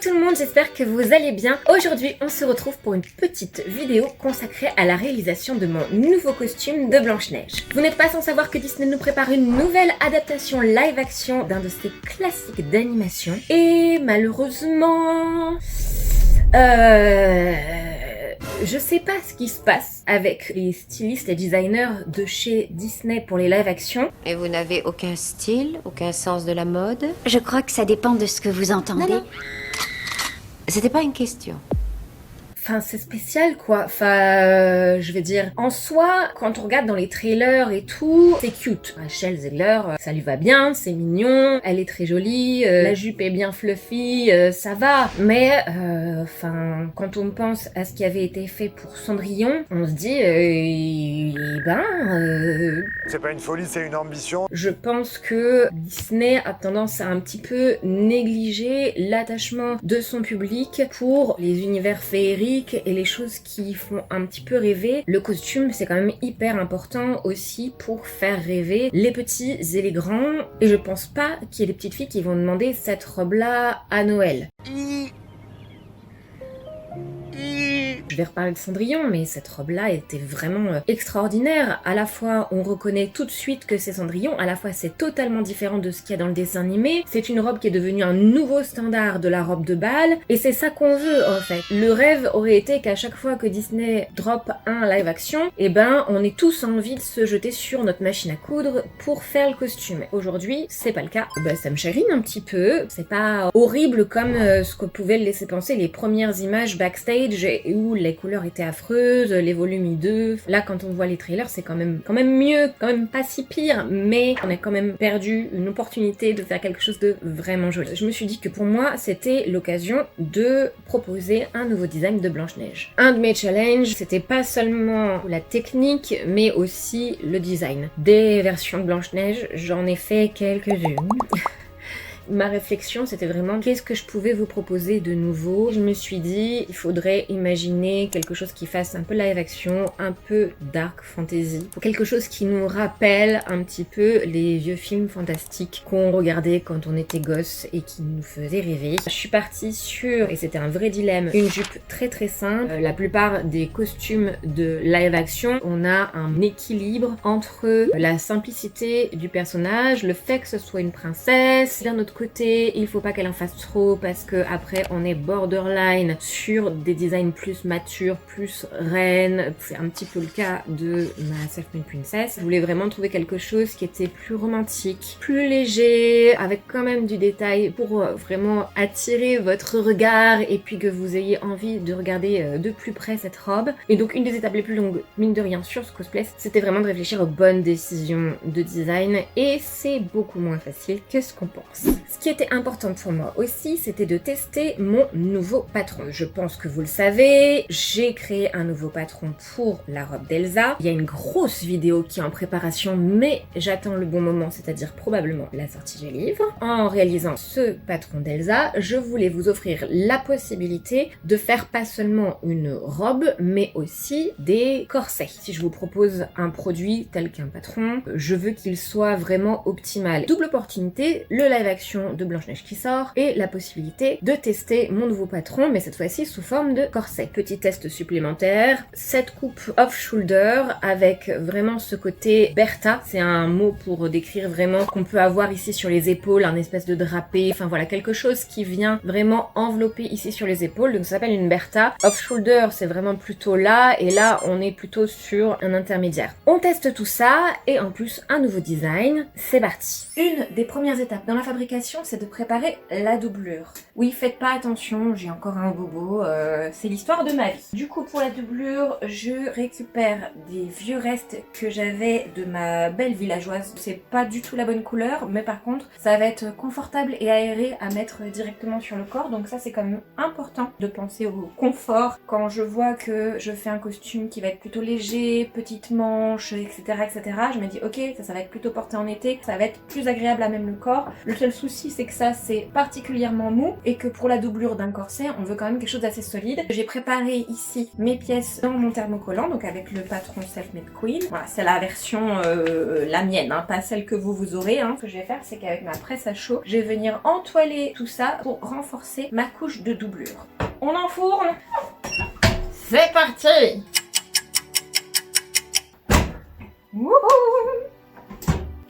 tout le monde, j'espère que vous allez bien. Aujourd'hui, on se retrouve pour une petite vidéo consacrée à la réalisation de mon nouveau costume de Blanche-Neige. Vous n'êtes pas sans savoir que Disney nous prépare une nouvelle adaptation live-action d'un de ses classiques d'animation. Et malheureusement... je sais pas ce qui se passe avec les stylistes et designers de chez Disney pour les live-action. Et vous n'avez aucun style, aucun sens de la mode? Je crois que ça dépend de ce que vous entendez. Non. C'était pas une question. Enfin, c'est spécial quoi. Je vais dire, en soi, quand on regarde dans les trailers et tout, c'est cute. Rachel Zegler, ça lui va bien, c'est mignon, elle est très jolie, la jupe est bien fluffy, ça va. Mais, quand on pense à ce qui avait été fait pour Cendrillon, on se dit, C'est pas une folie, c'est une ambition. Je pense que Disney a tendance à un petit peu négliger l'attachement de son public pour les univers féeriques et les choses qui font un petit peu rêver. Le costume, c'est quand même hyper important aussi pour faire rêver les petits et les grands. Et je pense pas qu'il y ait des petites filles qui vont demander cette robe-là à Noël. Je vais reparler de Cendrillon, mais cette robe-là était vraiment extraordinaire. À la fois, on reconnaît tout de suite que c'est Cendrillon, à la fois c'est totalement différent de ce qu'il y a dans le dessin animé. C'est une robe qui est devenue un nouveau standard de la robe de bal, et c'est ça qu'on veut en fait. Le rêve aurait été qu'à chaque fois que Disney drop un live action, on ait tous envie de se jeter sur notre machine à coudre pour faire le costume. Aujourd'hui, c'est pas le cas. Ça me chagrine un petit peu. C'est pas horrible comme ce que pouvaient le laisser penser les premières images backstage où les couleurs étaient affreuses, les volumes hideux. Là, quand on voit les trailers, c'est quand même mieux, quand même pas si pire, mais on a quand même perdu une opportunité de faire quelque chose de vraiment joli. Je me suis dit que pour moi, c'était l'occasion de proposer un nouveau design de Blanche-Neige. Un de mes challenges, c'était pas seulement la technique, mais aussi le design. Des versions de Blanche-Neige, j'en ai fait quelques-unes. Ma réflexion, c'était vraiment qu'est-ce que je pouvais vous proposer de nouveau. Je me suis dit, il faudrait imaginer quelque chose qui fasse un peu live action, un peu dark fantasy, quelque chose qui nous rappelle un petit peu les vieux films fantastiques qu'on regardait quand on était gosse et qui nous faisaient rêver. Je suis partie sur, et c'était un vrai dilemme, une jupe très très simple. La plupart des costumes de live action, on a un équilibre entre la simplicité du personnage, le fait que ce soit une princesse, d'un autre côté, il faut pas qu'elle en fasse trop parce que après on est borderline sur des designs plus matures, plus reines. C'est un petit peu le cas de ma Self-Made Princess. Je voulais vraiment trouver quelque chose qui était plus romantique, plus léger, avec quand même du détail pour vraiment attirer votre regard et puis que vous ayez envie de regarder de plus près cette robe. Et donc une des étapes les plus longues, mine de rien, sur ce cosplay, c'était vraiment de réfléchir aux bonnes décisions de design et c'est beaucoup moins facile que ce qu'on pense. Ce qui était important pour moi aussi, c'était de tester mon nouveau patron. Je pense que vous le savez, j'ai créé un nouveau patron pour la robe d'Elsa. Il y a une grosse vidéo qui est en préparation, mais j'attends le bon moment, c'est-à-dire probablement la sortie du livre. En réalisant ce patron d'Elsa, je voulais vous offrir la possibilité de faire pas seulement une robe, mais aussi des corsets. Si je vous propose un produit tel qu'un patron, je veux qu'il soit vraiment optimal. Double opportunité, le live action de Blanche-Neige qui sort et la possibilité de tester mon nouveau patron, mais cette fois-ci sous forme de corset. Petit test supplémentaire, cette coupe off-shoulder avec vraiment ce côté Bertha, c'est un mot pour décrire vraiment qu'on peut avoir ici sur les épaules, un espèce de drapé, enfin voilà, quelque chose qui vient vraiment envelopper ici sur les épaules, donc ça s'appelle une Bertha. Off-shoulder, c'est vraiment plutôt là, et là on est plutôt sur un intermédiaire. On teste tout ça, et en plus un nouveau design, c'est parti. Une des premières étapes dans la fabrication, c'est de préparer la doublure. Oui, faites pas attention, j'ai encore un bobo, c'est l'histoire de ma vie. Du coup, pour la doublure, je récupère des vieux restes que j'avais de ma belle villageoise. C'est pas du tout la bonne couleur, mais par contre, ça va être confortable et aéré à mettre directement sur le corps, donc ça c'est quand même important de penser au confort. Quand je vois que je fais un costume qui va être plutôt léger, petite manche, etc., je me dis ok, ça va être plutôt porté en été, ça va être plus agréable à même le corps. Le seul souci souci c'est que ça c'est particulièrement mou et que pour la doublure d'un corset on veut quand même quelque chose d'assez solide. J'ai préparé ici mes pièces dans mon thermocollant, donc avec le patron Self-Made Queen. Voilà, c'est la version la mienne, hein, pas celle que vous aurez. Hein. Ce que je vais faire c'est qu'avec ma presse à chaud, je vais venir entoiler tout ça pour renforcer ma couche de doublure. On enfourne. C'est parti. Wouhou!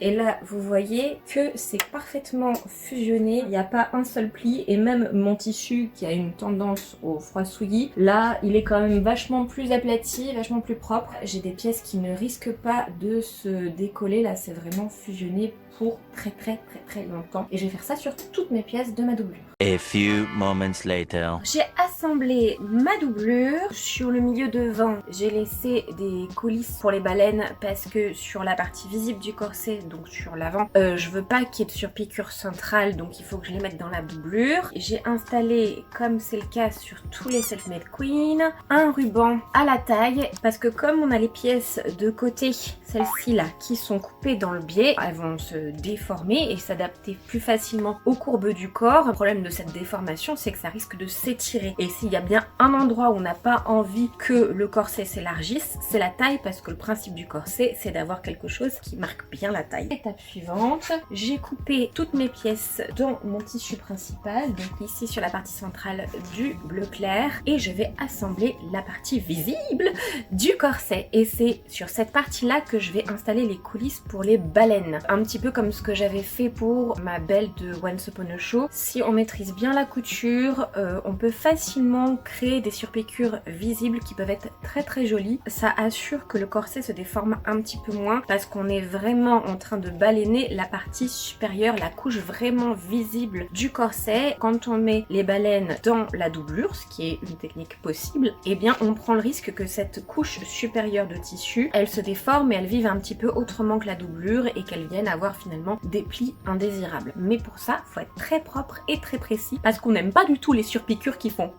Et là, vous voyez que c'est parfaitement fusionné. Il n'y a pas un seul pli. Et même mon tissu qui a une tendance au froid souillis, là, il est quand même vachement plus aplati, vachement plus propre. J'ai des pièces qui ne risquent pas de se décoller. Là, c'est vraiment fusionné pour très longtemps. Et je vais faire ça sur toutes mes pièces de ma doublure. A few moments later. J'ai assemblé ma doublure. Sur le milieu devant, j'ai laissé des coulisses pour les baleines parce que sur la partie visible du corset, donc sur l'avant, je veux pas qu'il y ait de surpiqûre centrale, donc il faut que je les mette dans la doublure. J'ai installé, comme c'est le cas sur tous les Self-Made Queen, un ruban à la taille parce que comme on a les pièces de côté, celles-ci là, qui sont coupées dans le biais, elles vont se déformer et s'adapter plus facilement aux courbes du corps. Le problème de cette déformation, c'est que ça risque de s'étirer. Et s'il y a bien un endroit où on n'a pas envie que le corset s'élargisse, c'est la taille, parce que le principe du corset, c'est d'avoir quelque chose qui marque bien la taille. Étape suivante, j'ai coupé toutes mes pièces dans mon tissu principal, donc ici sur la partie centrale du bleu clair, et je vais assembler la partie visible du corset. Et c'est sur cette partie-là que je vais installer les coulisses pour les baleines. Un petit peu comme ce que j'avais fait pour ma belle de Once Upon a Show. Si on maîtrise bien la couture, on peut facilement créer des surpiqûres visibles qui peuvent être très jolies. Ça assure que le corset se déforme un petit peu moins parce qu'on est vraiment en train de baleiner la partie supérieure, la couche vraiment visible du corset. Quand on met les baleines dans la doublure, ce qui est une technique possible, eh bien on prend le risque que cette couche supérieure de tissu, elle se déforme et elle vive un petit peu autrement que la doublure et qu'elle vienne avoir finalement des plis indésirables. Mais pour ça, faut être très propre et très précis parce qu'on n'aime pas du tout les surpiqûres qui font.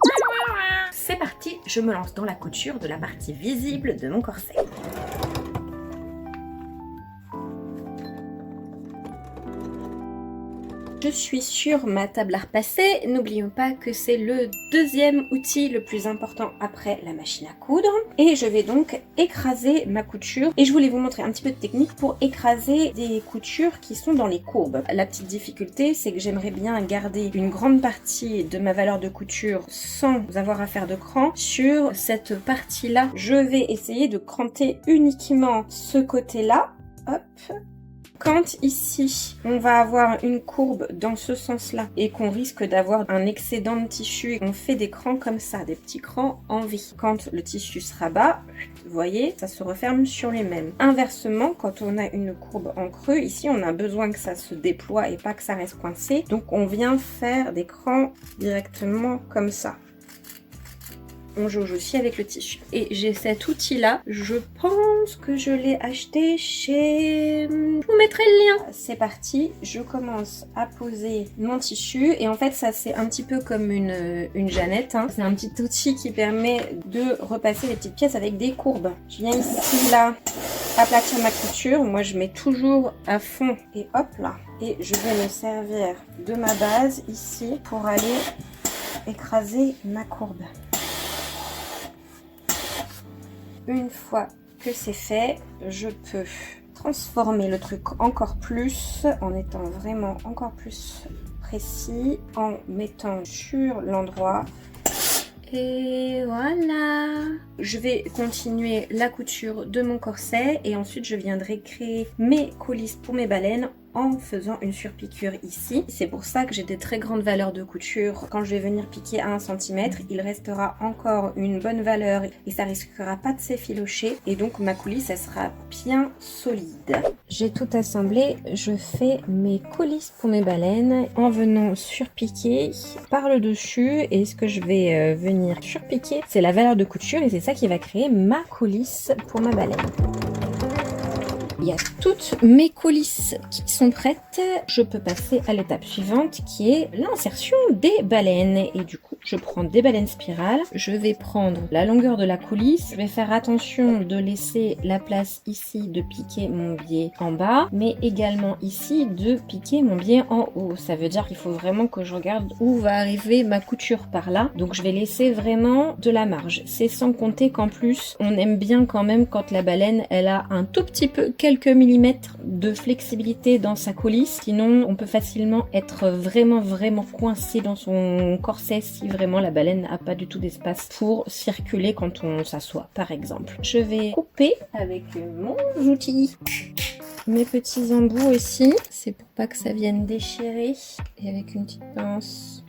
C'est parti, je me lance dans la couture de la partie visible de mon corset. Je suis sur ma table à repasser. N'oublions pas que c'est le deuxième outil le plus important après la machine à coudre. Et je vais donc écraser ma couture. Et je voulais vous montrer un petit peu de technique pour écraser des coutures qui sont dans les courbes. La petite difficulté, c'est que j'aimerais bien garder une grande partie de ma valeur de couture sans avoir à faire de cran. Sur cette partie-là, je vais essayer de cranter uniquement ce côté-là. Hop. Quand ici, on va avoir une courbe dans ce sens-là et qu'on risque d'avoir un excédent de tissu, on fait des crans comme ça, des petits crans en V. Quand le tissu sera bas, vous voyez, ça se referme sur les mêmes. Inversement, quand on a une courbe en creux, ici, on a besoin que ça se déploie et pas que ça reste coincé. Donc, on vient faire des crans directement comme ça. On jauge aussi avec le tissu. Et j'ai cet outil-là. Je pense que je l'ai acheté chez... Je vous mettrai le lien. C'est parti. Je commence à poser mon tissu. Et en fait, ça, c'est un petit peu comme une Jeannette. Hein. C'est un petit outil qui permet de repasser les petites pièces avec des courbes. Je viens ici, là, aplatir ma couture. Moi, je mets toujours à fond. Et hop, là. Et je vais me servir de ma base, ici, pour aller écraser ma courbe. Une fois que c'est fait, je peux transformer le truc encore plus en étant vraiment encore plus précis, en mettant sur l'endroit. Et voilà. Je vais continuer la couture de mon corset et ensuite je viendrai créer mes coulisses pour mes baleines en faisant une surpiqûre ici. C'est pour ça que j'ai des très grandes valeurs de couture. Quand je vais venir piquer à 1 cm, il restera encore une bonne valeur et ça risquera pas de s'effilocher. Et donc ma coulisse, elle sera bien solide. J'ai tout assemblé. Je fais mes coulisses pour mes baleines en venant surpiquer par le dessus. Et ce que je vais venir surpiquer, c'est la valeur de couture et c'est ça qui va créer ma coulisse pour ma baleine. Il y a toutes mes coulisses qui sont prêtes. Je peux passer à l'étape suivante qui est l'insertion des baleines. Et du coup, je prends des baleines spirales. Je vais prendre la longueur de la coulisse. Je vais faire attention de laisser la place ici de piquer mon biais en bas, mais également ici de piquer mon biais en haut. Ça veut dire qu'il faut vraiment que je regarde où va arriver ma couture par là. Donc je vais laisser vraiment de la marge. C'est sans compter qu'en plus, on aime bien quand même quand la baleine, elle a un tout petit peu, quelques millimètres de flexibilité dans sa coulisse. Sinon, on peut facilement être vraiment coincé dans son corset si vraiment la baleine n'a pas du tout d'espace pour circuler quand on s'assoit, par exemple. Je vais couper avec mon outil mes petits embouts aussi. C'est pour pas que ça vienne déchirer. Et avec une petite pince,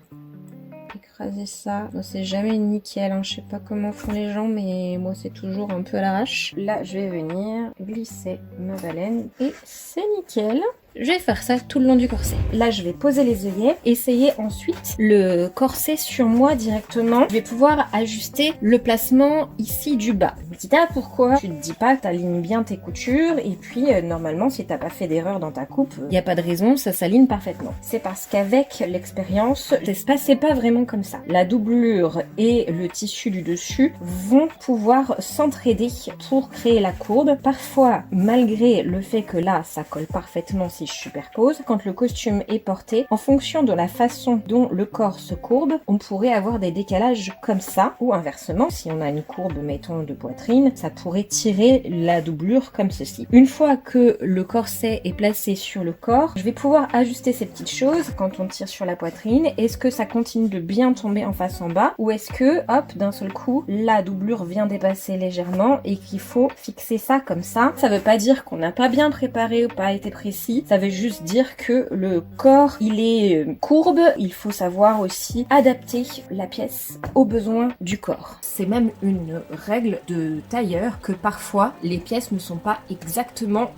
écraser ça. Bon, c'est jamais nickel, hein. Je sais pas comment font les gens, mais moi c'est toujours un peu à l'arrache. Là, je vais venir glisser ma baleine et c'est nickel. Je vais faire ça tout le long du corset. Là, je vais poser les œillets, essayer ensuite le corset sur moi directement. Je vais pouvoir ajuster le placement ici du bas. Ne me dis pas pourquoi tu te dis pas, t'alignes bien tes coutures et puis normalement, si t'as pas fait d'erreur dans ta coupe, il n'y a pas de raison, ça s'aligne parfaitement. C'est parce qu'avec l'expérience, ça se passait pas vraiment comme ça. La doublure et le tissu du dessus vont pouvoir s'entraider pour créer la courbe. Parfois, malgré le fait que là, ça colle parfaitement si je superpose, quand le costume est porté, en fonction de la façon dont le corps se courbe, on pourrait avoir des décalages comme ça, ou inversement, si on a une courbe, mettons, de poitrine, ça pourrait tirer la doublure comme ceci. Une fois que le corset est placé sur le corps, je vais pouvoir ajuster ces petites choses quand on tire sur la poitrine. Est-ce que ça continue de bien tomber en face en bas, ou est-ce que, hop, d'un seul coup, la doublure vient dépasser légèrement et qu'il faut fixer ça comme ça. Ça veut pas dire qu'on n'a pas bien préparé ou pas été précis, ça veut juste dire que le corps, il est courbe, il faut savoir aussi adapter la pièce aux besoins du corps. C'est même une règle de tailleur que parfois les pièces ne sont pas exactement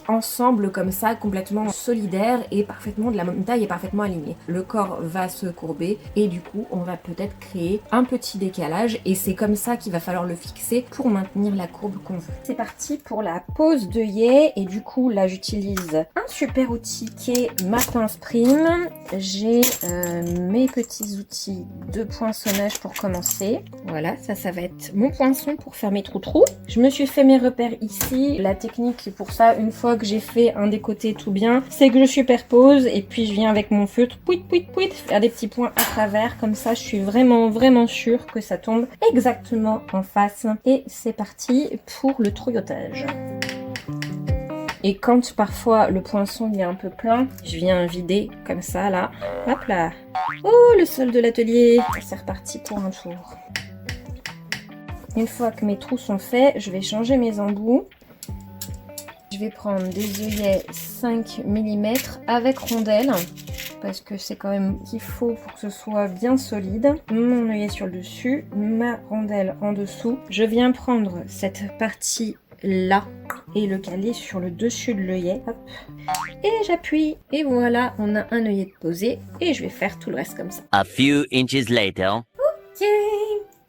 ensemble comme ça, complètement solidaires et parfaitement de la même taille et parfaitement alignées. Le corps va se courber et du coup on va peut-être créer un petit décalage et c'est comme ça qu'il va falloir le fixer pour maintenir la courbe qu'on veut. C'est parti pour la pose d'œillet et du coup là j'utilise un super outil qui est ma pince prime. J'ai mes petits outils de poinçonnage pour commencer. Voilà, ça va être mon poinçon pour faire mes trous. Je me suis fait mes repères ici. La technique pour ça, une fois que j'ai fait un des côtés tout bien, c'est que je superpose et puis je viens avec mon feutre, pouit, faire des petits points à travers. Comme ça, je suis vraiment sûre que ça tombe exactement en face. Et c'est parti pour le trouillotage. Et quand parfois le poinçon il est un peu plein, je viens vider comme ça là. Hop là. Oh, le sol de l'atelier. C'est reparti pour un tour. Une fois que mes trous sont faits, je vais changer mes embouts. Je vais prendre des œillets 5 mm avec rondelle parce que c'est quand même qu'il faut pour que ce soit bien solide. Mon œillet sur le dessus, ma rondelle en dessous. Je viens prendre cette partie là et le caler sur le dessus de l'œillet. Hop. Et j'appuie et voilà, on a un œillet de posé et je vais faire tout le reste comme ça. A few inches later. Ok.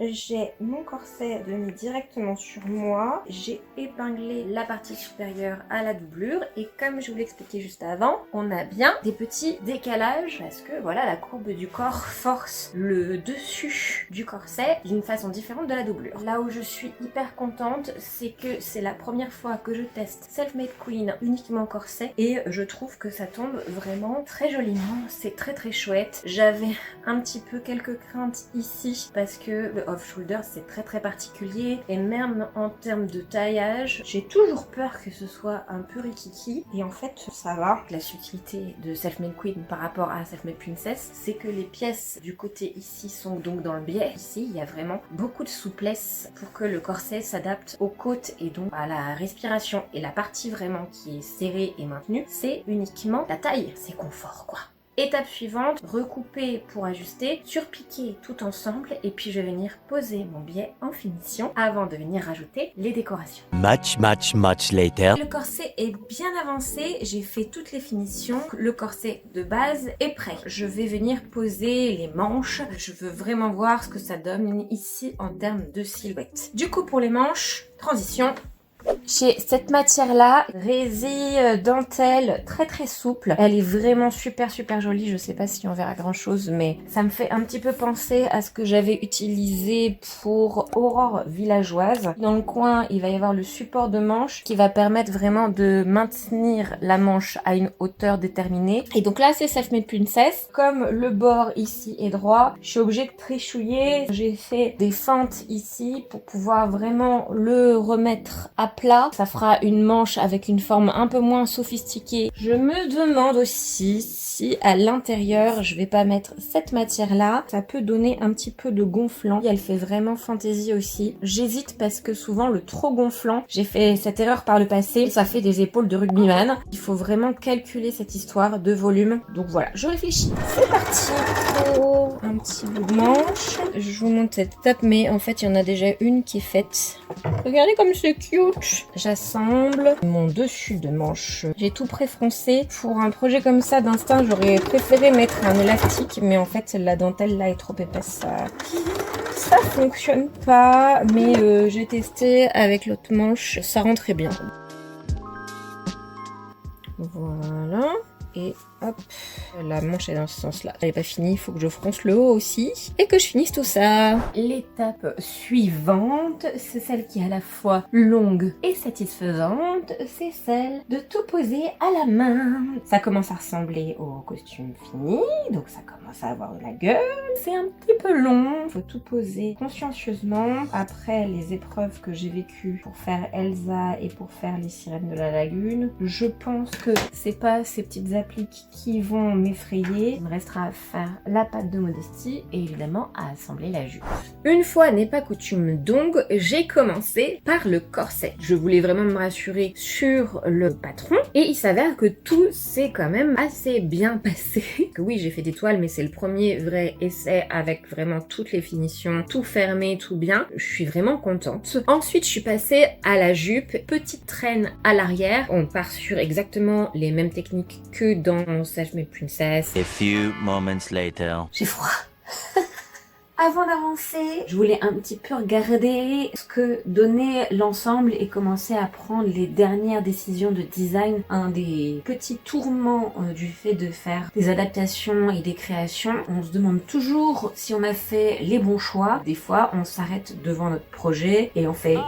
J'ai mon corset de mis directement sur moi. J'ai épinglé la partie supérieure à la doublure. Et comme je vous l'expliquais juste avant, on a bien des petits décalages parce que voilà, la courbe du corps force le dessus du corset d'une façon différente de la doublure. Là où je suis hyper contente, c'est que c'est la première fois que je teste Selfmade Queen uniquement corset et je trouve que ça tombe vraiment très joliment. C'est très chouette. J'avais un petit peu quelques craintes ici parce que le off-shoulder c'est très particulier et même en termes de taillage j'ai toujours peur que ce soit un peu rikiki et en fait ça va. La subtilité de Selfmade Queen par rapport à Selfmade Princess c'est que les pièces du côté ici sont donc dans le biais. Ici il y a vraiment beaucoup de souplesse pour que le corset s'adapte aux côtes et donc à la respiration et la partie vraiment qui est serrée et maintenue c'est uniquement la taille, c'est confort quoi. Étape suivante, recouper pour ajuster, surpiquer tout ensemble et puis je vais venir poser mon biais en finition avant de venir rajouter les décorations. Much later. Le corset est bien avancé, j'ai fait toutes les finitions, le corset de base est prêt. Je vais venir poser les manches, je veux vraiment voir ce que ça donne ici en termes de silhouette. Du coup pour les manches, transition. J'ai cette matière-là, résille dentelle, très très souple. Elle est vraiment super jolie. Je sais pas si on verra grand chose, mais ça me fait un petit peu penser à ce que j'avais utilisé pour Aurore Villageoise. Dans le coin, il va y avoir le support de manche qui va permettre vraiment de maintenir la manche à une hauteur déterminée. Et donc là, c'est Self Made Princess. Comme le bord ici est droit, je suis obligée de trichouiller. J'ai fait des fentes ici pour pouvoir vraiment le remettre à plat. Ça fera une manche avec une forme un peu moins sophistiquée. Je me demande aussi si à l'intérieur, je vais pas mettre cette matière-là. Ça peut donner un petit peu de gonflant. Et elle fait vraiment fantaisie aussi. J'hésite parce que souvent le trop gonflant, j'ai fait cette erreur par le passé, ça fait des épaules de rugbyman. Il faut vraiment calculer cette histoire de volume. Donc voilà, je réfléchis. C'est parti pour un petit bout de manche. Je vous montre cette étape, mais en fait, il y en a déjà une qui est faite. Regardez comme c'est cute. J'assemble mon dessus de manche. J'ai tout préfroncé. Pour un projet comme ça d'instinct, j'aurais préféré mettre un élastique, mais en fait, la dentelle là est trop épaisse. Ça fonctionne pas, mais j'ai testé avec l'autre manche, ça rend très bien. Voilà. Et hop, la manche est dans ce sens-là. Elle n'est pas finie, il faut que je fronce le haut aussi. Et que je finisse tout ça. L'étape suivante, c'est celle qui est à la fois longue et satisfaisante. C'est celle de tout poser à la main. Ça commence à ressembler au costume fini, donc ça commence à avoir de la gueule. C'est un petit peu long, il faut tout poser consciencieusement. Après les épreuves que j'ai vécues pour faire Elsa et pour faire les sirènes de la lagune, je pense que c'est pas ces petites appliques qui vont m'effrayer. Il me restera à faire la patte de modestie et évidemment à assembler la jupe. Une fois n'est pas coutume donc, j'ai commencé par le corset. Je voulais vraiment me rassurer sur le patron et il s'avère que tout s'est quand même assez bien passé. Oui, j'ai fait des toiles, mais c'est le premier vrai essai avec vraiment toutes les finitions, tout fermé, tout bien. Je suis vraiment contente. Ensuite, je suis passée à la jupe, petite traîne à l'arrière. On part sur exactement les mêmes techniques que dans Self Made Princess. A few moments later. J'ai froid. Avant d'avancer, je voulais un petit peu regarder ce que donnait l'ensemble et commencer à prendre les dernières décisions de design. Un des petits tourments du fait de faire des adaptations et des créations, on se demande toujours si on a fait les bons choix. Des fois, on s'arrête devant notre projet et on fait...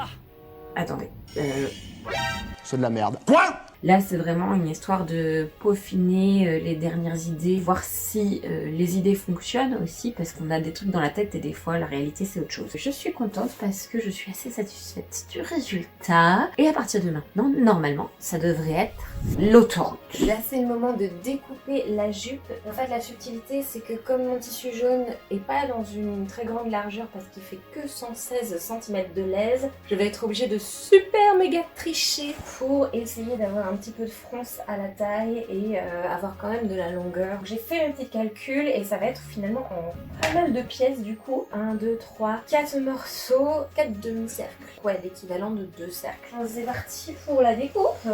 Attendez, c'est de la merde. Quoi ? Là, c'est vraiment une histoire de peaufiner les dernières idées, voir si les idées fonctionnent aussi, parce qu'on a des trucs dans la tête et des fois, la réalité, c'est autre chose. Je suis contente parce que je suis assez satisfaite du résultat. Et à partir de maintenant, normalement, ça devrait être l'autoroute. Là, c'est le moment de découper la jupe. En fait, la subtilité, c'est que comme mon tissu jaune est pas dans une très grande largeur parce qu'il fait que 116 cm de lèse, je vais être obligée de super méga tricher pour essayer d'avoir un petit peu de fronce à la taille et avoir quand même de la longueur. J'ai fait un petit calcul et ça va être finalement en pas mal de pièces du coup. 1, 2, 3, 4 morceaux, 4 demi-cercles. Ouais, l'équivalent de 2 cercles. C'est parti pour la découpe.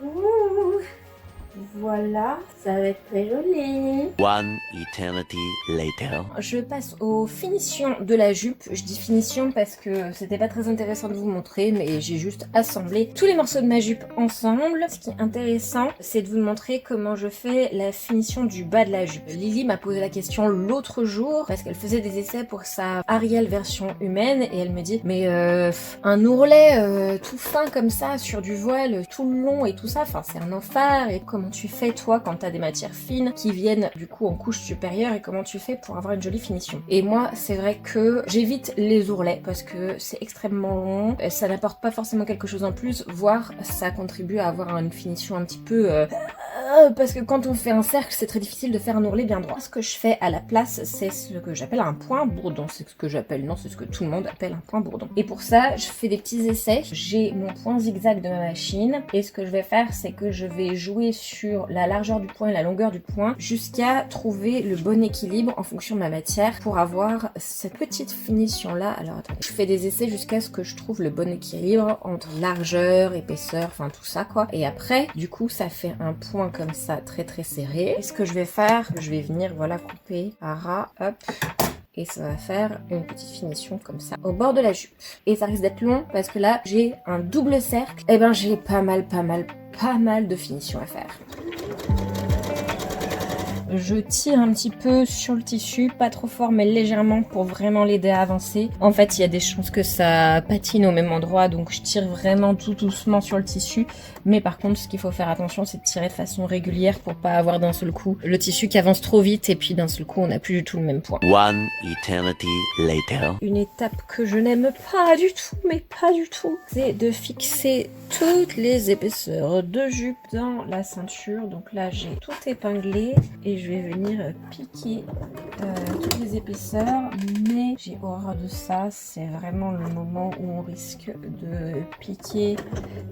Ouh. Voilà, ça va être très joli. One eternity later. Je passe aux finitions de la jupe. Je dis finition parce que c'était pas très intéressant de vous montrer, mais j'ai juste assemblé tous les morceaux de ma jupe ensemble. Ce qui est intéressant, c'est de vous montrer comment je fais la finition du bas de la jupe. Lily m'a posé la question l'autre jour parce qu'elle faisait des essais pour sa Ariel version humaine et elle me dit mais un ourlet tout fin comme ça sur du voile tout long et tout ça, enfin c'est un enfer. Et comment tu fais toi quand t'as des matières fines qui viennent du coup en couche supérieure et comment tu fais pour avoir une jolie finition. Et moi c'est vrai que j'évite les ourlets parce que c'est extrêmement long, ça n'apporte pas forcément quelque chose en plus, voire ça contribue à avoir une finition un petit peu parce que quand on fait un cercle c'est très difficile de faire un ourlet bien droit. Ce que je fais à la place c'est ce que j'appelle un point bourdon, c'est ce que j'appelle, non c'est ce que tout le monde appelle un point bourdon. Et pour ça je fais des petits essais, j'ai mon point zigzag de ma machine et ce que je vais faire c'est que je vais jouer sur la largeur du point et la longueur du point jusqu'à trouver le bon équilibre en fonction de ma matière pour avoir cette petite finition là. Alors attendez, je fais des essais jusqu'à ce que je trouve le bon équilibre entre largeur, épaisseur, enfin tout ça quoi. Et après du coup ça fait un point comme ça très très serré. Et ce que je vais faire, je vais venir voilà couper à ras, hop. et ça va faire une petite finition comme ça au bord de la jupe. Et ça risque d'être long parce que là j'ai un double cercle, et ben j'ai pas mal de finition à faire. Je tire un petit peu sur le tissu, pas trop fort mais légèrement pour vraiment l'aider à avancer. En fait, il y a des chances que ça patine au même endroit, donc je tire vraiment tout doucement sur le tissu. Mais par contre, ce qu'il faut faire attention, c'est de tirer de façon régulière pour pas avoir d'un seul coup le tissu qui avance trop vite et puis d'un seul coup, on n'a plus du tout le même poids. One eternity later. Une étape que je n'aime pas du tout, mais pas du tout, c'est de fixer toutes les épaisseurs de jupe dans la ceinture. Donc là, j'ai tout épinglé et je vais venir piquer toutes les épaisseurs, mais j'ai horreur de ça. C'est vraiment le moment où on risque de piquer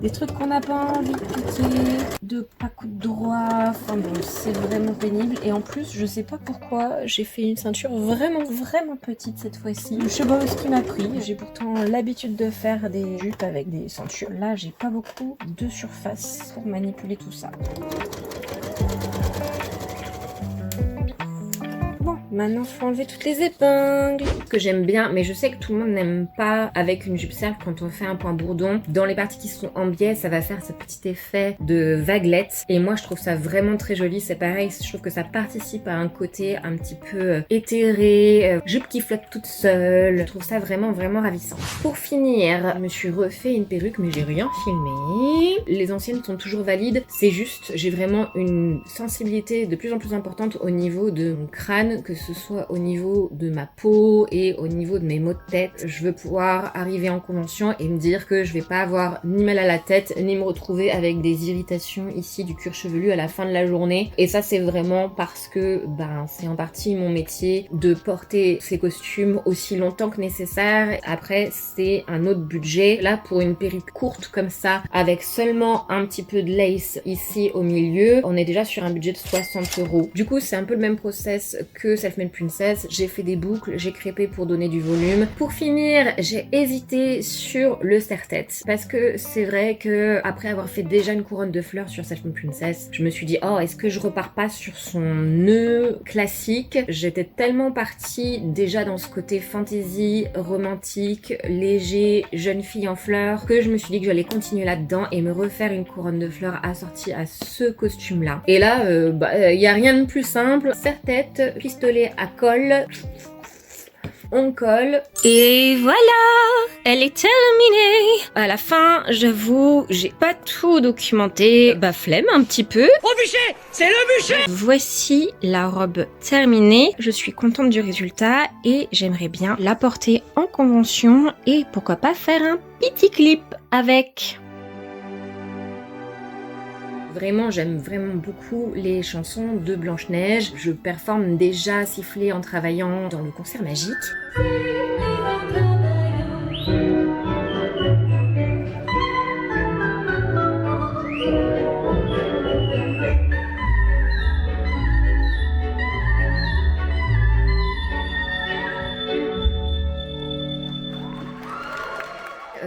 des trucs qu'on n'a pas envie de piquer, de pas coudre droit. Enfin bon, c'est vraiment pénible. Et en plus, je sais pas pourquoi j'ai fait une ceinture vraiment petite cette fois-ci. Je sais pas ce qui m'a pris. J'ai pourtant l'habitude de faire des jupes avec des ceintures. Là, j'ai pas beaucoup de surface pour manipuler tout ça. Maintenant, faut enlever toutes les épingles. Que j'aime bien, mais je sais que tout le monde n'aime pas avec une jupe cercle quand on fait un point bourdon. Dans les parties qui sont en biais, ça va faire ce petit effet de vaguelette. Et moi, je trouve ça vraiment très joli. C'est pareil, je trouve que ça participe à un côté un petit peu éthéré, jupe qui flotte toute seule. Je trouve ça vraiment ravissant. Pour finir, je me suis refait une perruque, mais j'ai rien filmé. Les anciennes sont toujours valides. C'est juste, j'ai vraiment une sensibilité de plus en plus importante au niveau de mon crâne, que ce soit au niveau de ma peau et au niveau de mes maux de tête. Je veux pouvoir arriver en convention et me dire que je vais pas avoir ni mal à la tête, ni me retrouver avec des irritations ici du cuir chevelu à la fin de la journée. Et ça, c'est vraiment parce que c'est en partie mon métier de porter ces costumes aussi longtemps que nécessaire. Après, c'est un autre budget. Là, pour une perruque courte comme ça, avec seulement un petit peu de lace ici au milieu, on est déjà sur un budget de 60 €. Du coup, c'est un peu le même process que Self-Made Princess. J'ai fait des boucles, j'ai crêpé pour donner du volume. Pour finir, j'ai hésité sur le serre-tête parce que c'est vrai que après avoir fait déjà une couronne de fleurs sur Self-Made Princess, je me suis dit est-ce que je repars pas sur son nœud classique. J'étais tellement partie déjà dans ce côté fantasy, romantique, léger, jeune fille en fleurs, que je me suis dit que j'allais continuer là-dedans et me refaire une couronne de fleurs assortie à ce costume-là. Et là, y a rien de plus simple. Serre-tête, pistolet à colle, on colle et voilà, elle est terminée. À la fin, j'avoue, j'ai pas tout documenté, flemme un petit peu. Au bûcher, c'est le bûcher. Voici la robe terminée. Je suis contente du résultat et j'aimerais bien la porter en convention et pourquoi pas faire un petit clip avec. Vraiment, j'aime vraiment beaucoup les chansons de Blanche-Neige. Je performe déjà siffler en travaillant dans le concert magique.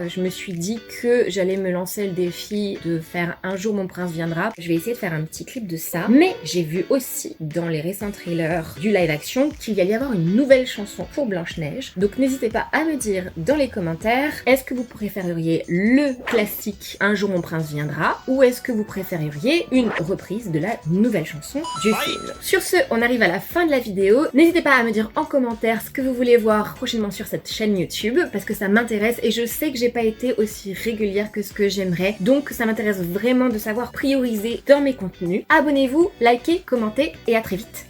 Je me suis dit que j'allais me lancer le défi de faire Un jour mon prince viendra. Je vais essayer de faire un petit clip de ça. Mais j'ai vu aussi dans les récents trailers du live action qu'il y allait y avoir une nouvelle chanson pour Blanche-Neige. Donc n'hésitez pas à me dire dans les commentaires, est-ce que vous préféreriez le classique Un jour mon prince viendra ou est-ce que vous préféreriez une reprise de la nouvelle chanson du film. Sur ce, on arrive à la fin de la vidéo. N'hésitez pas à me dire en commentaire ce que vous voulez voir prochainement sur cette chaîne YouTube parce que ça m'intéresse et je sais que j'ai pas été aussi régulière que ce que j'aimerais, donc ça m'intéresse vraiment de savoir prioriser dans mes contenus. Abonnez-vous, likez, commentez et à très vite.